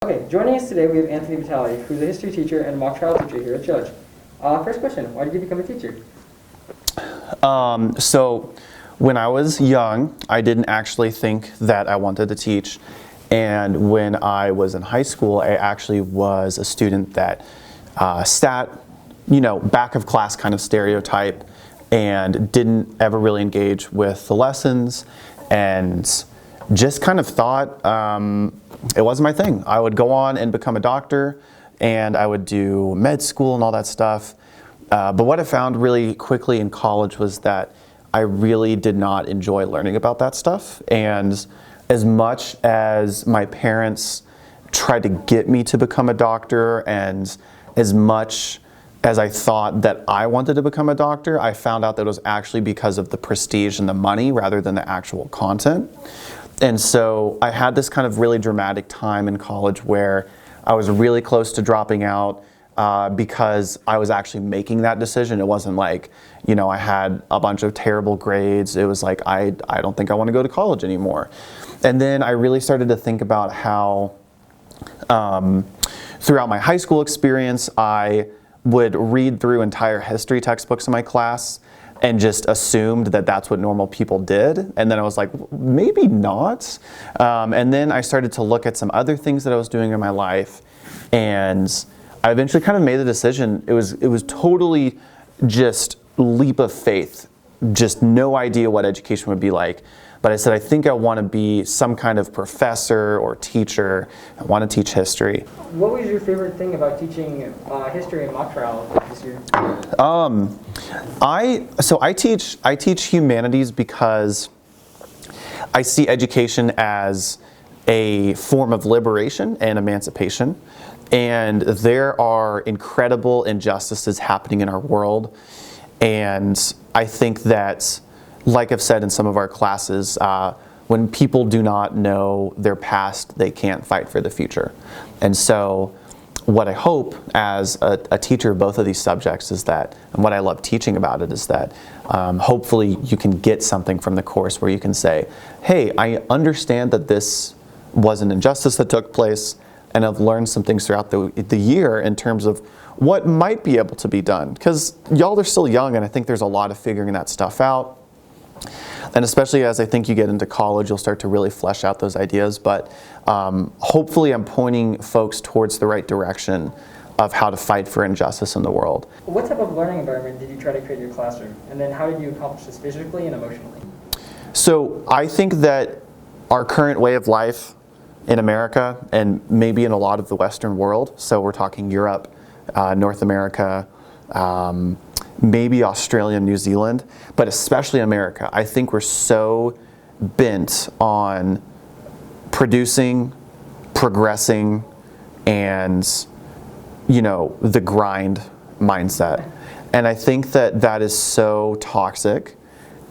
Okay, joining us today we have Anthony Vitali, who's a history teacher and mock trial teacher here at Judge. First question, why did you become a teacher? So when I was young, I didn't actually think that I wanted to teach. And when I was in high school, I actually was a student that sat, back of class kind of stereotype and didn't ever really engage with the lessons and just kind of thought it wasn't my thing. I would go on and become a doctor and I would do med school and all that stuff. But what I found really quickly in college was that I really did not enjoy learning about that stuff. And as much as my parents tried to get me to become a doctor, and as much as I thought that I wanted to become a doctor, I found out that it was actually because of the prestige and the money rather than the actual content. And so I had this kind of really dramatic time in college where I was really close to dropping out because I was actually making that decision. It wasn't like, I had a bunch of terrible grades. It was like, I don't think I want to go to college anymore. And then I really started to think about how throughout my high school experience, I would read through entire history textbooks in my class and just assumed that that's what normal people did. And then I was like, maybe not. And then I started to look at some other things that I was doing in my life, and I eventually kind of made the decision. It was totally just leap of faith, just no idea what education would be like. But I said, I think I want to be some kind of professor or teacher. I want to teach history. What was your favorite thing about teaching history and mock trial this year? I teach humanities because I see education as a form of liberation and emancipation. And there are incredible injustices happening in our world. And I think that, like I've said in some of our classes, when people do not know their past, they can't fight for the future. And so what I hope as a teacher of both of these subjects is that, and what I love teaching about it is that hopefully you can get something from the course where you can say, hey, I understand that this was an injustice that took place, and I've learned some things throughout the year in terms of what might be able to be done. Because y'all are still young, and I think there's a lot of figuring that stuff out. And especially as I think you get into college, you'll start to really flesh out those ideas. But hopefully I'm pointing folks towards the right direction of how to fight for injustice in the world. What type of learning environment did you try to create in your classroom? And then how did you accomplish this physically and emotionally? So I think that our current way of life in America, and maybe in a lot of the Western world, so we're talking Europe, North America, maybe Australia and New Zealand, but especially America, I think we're so bent on producing, progressing, and, the grind mindset. And I think that that is so toxic.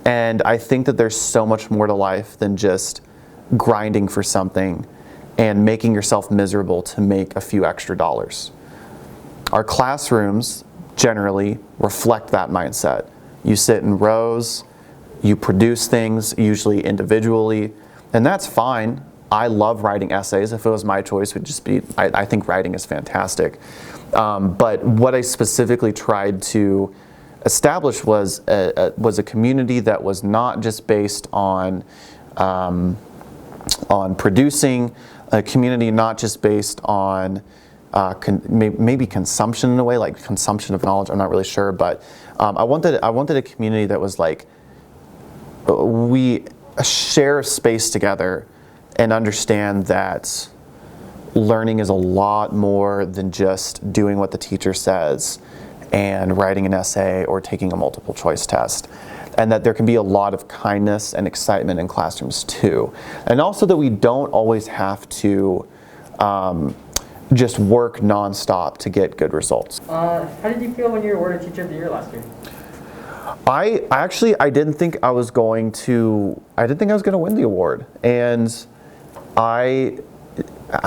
And I think that there's so much more to life than just grinding for something and making yourself miserable to make a few extra dollars. Our classrooms generally reflect that mindset. You sit in rows, you produce things, usually individually, and that's fine. I love writing essays. If it was my choice, it would just be, I think writing is fantastic. But what I specifically tried to establish was a community that was not just based on producing, a community not just based on maybe consumption in a way, like consumption of knowledge. I'm not really sure, but I wanted a community that was like, we share space together and understand that learning is a lot more than just doing what the teacher says and writing an essay or taking a multiple choice test. And that there can be a lot of kindness and excitement in classrooms too. And also that we don't always have to just work nonstop to get good results. How did you feel when you were awarded Teacher of the Year last year? I didn't think I was going to win the award. And I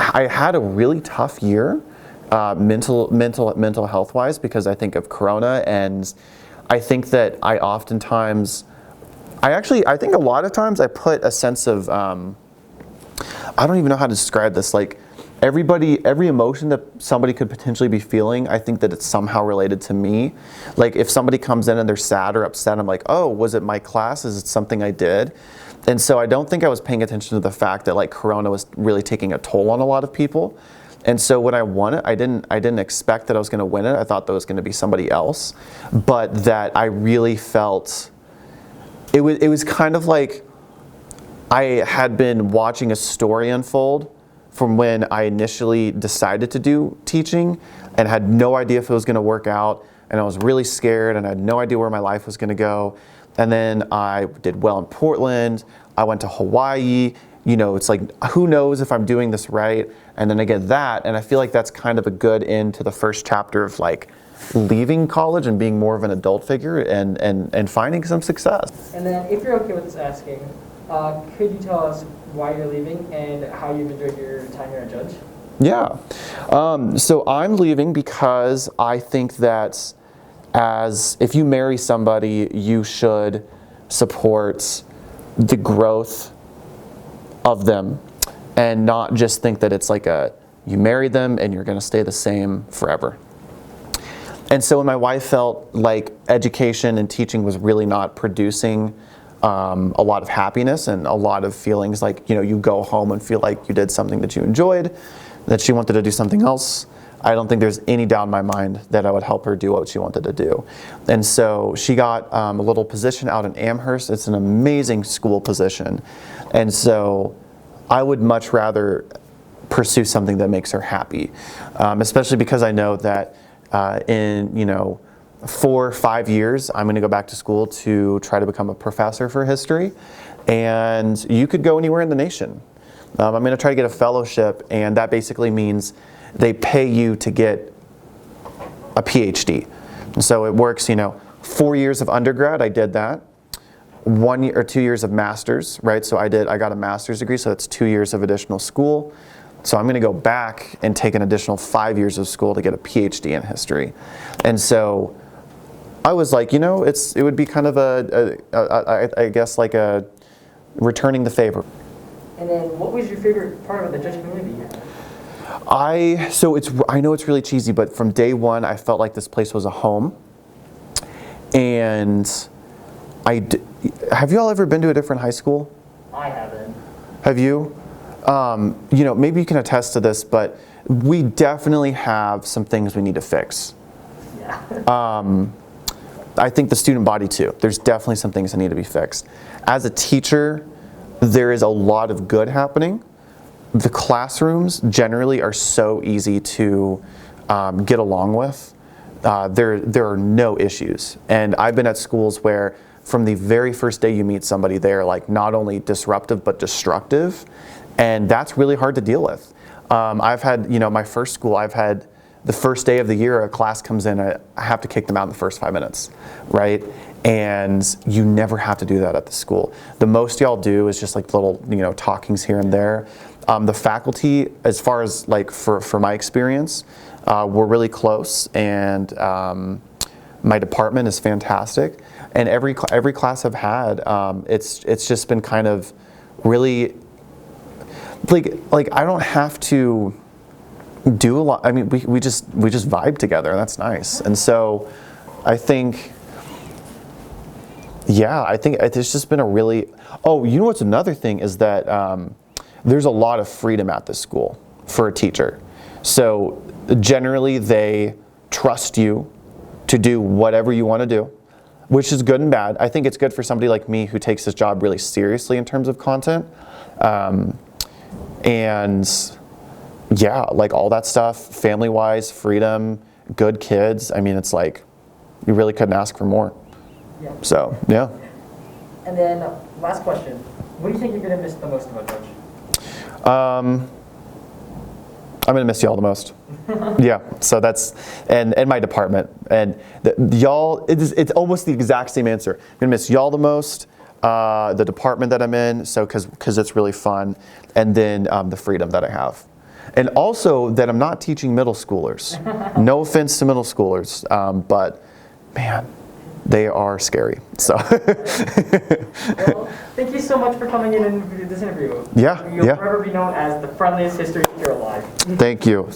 had a really tough year, mental health wise, because I think of Corona, and I think that I think a lot of times I put a sense of, I don't even know how to describe this, like every emotion that somebody could potentially be feeling, I think that it's somehow related to me. Like if somebody comes in and they're sad or upset, I'm like, oh, was it my class? Is it something I did? And so I don't think I was paying attention to the fact that like Corona was really taking a toll on a lot of people. And so when I won it, I didn't expect that I was going to win it. I thought that was going to be somebody else, but that I really felt it was kind of like I had been watching a story unfold from when I initially decided to do teaching and had no idea if it was going to work out, and I was really scared and I had no idea where my life was going to go. And then I did well in Portland. I went to Hawaii. You know, it's like, who knows if I'm doing this right? And then I get that, and I feel like that's kind of a good end to the first chapter of like leaving college and being more of an adult figure and finding some success. And then, if you're okay with us asking, could you tell us why you're leaving and how you've enjoyed your time here at Judge? Yeah. So I'm leaving because I think that if you marry somebody, you should support the growth of them and not just think that it's like you marry them and you're going to stay the same forever. And so when my wife felt like education and teaching was really not producing a lot of happiness and a lot of feelings like, you go home and feel like you did something that you enjoyed, that she wanted to do something else, I don't think there's any doubt in my mind that I would help her do what she wanted to do. And so she got a little position out in Amherst. It's an amazing school position. And so I would much rather pursue something that makes her happy, especially because I know that in 4 or 5 years, I'm going to go back to school to try to become a professor for history. And you could go anywhere in the nation. I'm going to try to get a fellowship, and that basically means they pay you to get a PhD. And so it works, 4 years of undergrad, I did that. 1 year or 2 years of master's, right? So I got a master's degree, so that's 2 years of additional school. So I'm going to go back and take an additional 5 years of school to get a PhD in history. And so I was like, it would be kind of I guess like a returning the favor. And then what was your favorite part of the Judge community you had? I know it's really cheesy, but from day one, I felt like this place was a home. And have you all ever been to a different high school? I haven't. Have you? Maybe you can attest to this, but we definitely have some things we need to fix. Yeah. I think the student body too. There's definitely some things that need to be fixed. As a teacher, there is a lot of good happening. The classrooms generally are so easy to get along with. There are no issues. And I've been at schools where from the very first day you meet somebody, they're like not only disruptive but destructive. And that's really hard to deal with. I've had, my first school, I've had the first day of the year, a class comes in, I have to kick them out in the first 5 minutes, right? And you never have to do that at the school. The most y'all do is just like little, talkings here and there. The faculty, as far as like for my experience, we're really close, and my department is fantastic. And every class I've had, it's just been kind of really like I don't have to do a lot. I mean, we just vibe together, and that's nice. And so I think it's just been a really. Oh, what's another thing is that there's a lot of freedom at this school for a teacher. So generally they trust you to do whatever you want to do, which is good and bad. I think it's good for somebody like me who takes this job really seriously in terms of content. And yeah, like all that stuff, family-wise, freedom, good kids. I mean, it's like, you really couldn't ask for more. Yeah. So, yeah. And then, last question. What do you think you're going to miss the most about Judge? I'm going to miss y'all the most. Yeah, so that's, and my department. And y'all, it's almost the exact same answer. I'm going to miss y'all the most, the department that I'm in, so because it's really fun, and then the freedom that I have. And also that I'm not teaching middle schoolers. No offense to middle schoolers, but man, they are scary. So Well, thank you so much for coming in and doing this interview. Yeah, You'll yeah. forever be known as the friendliest history teacher alive. Thank you.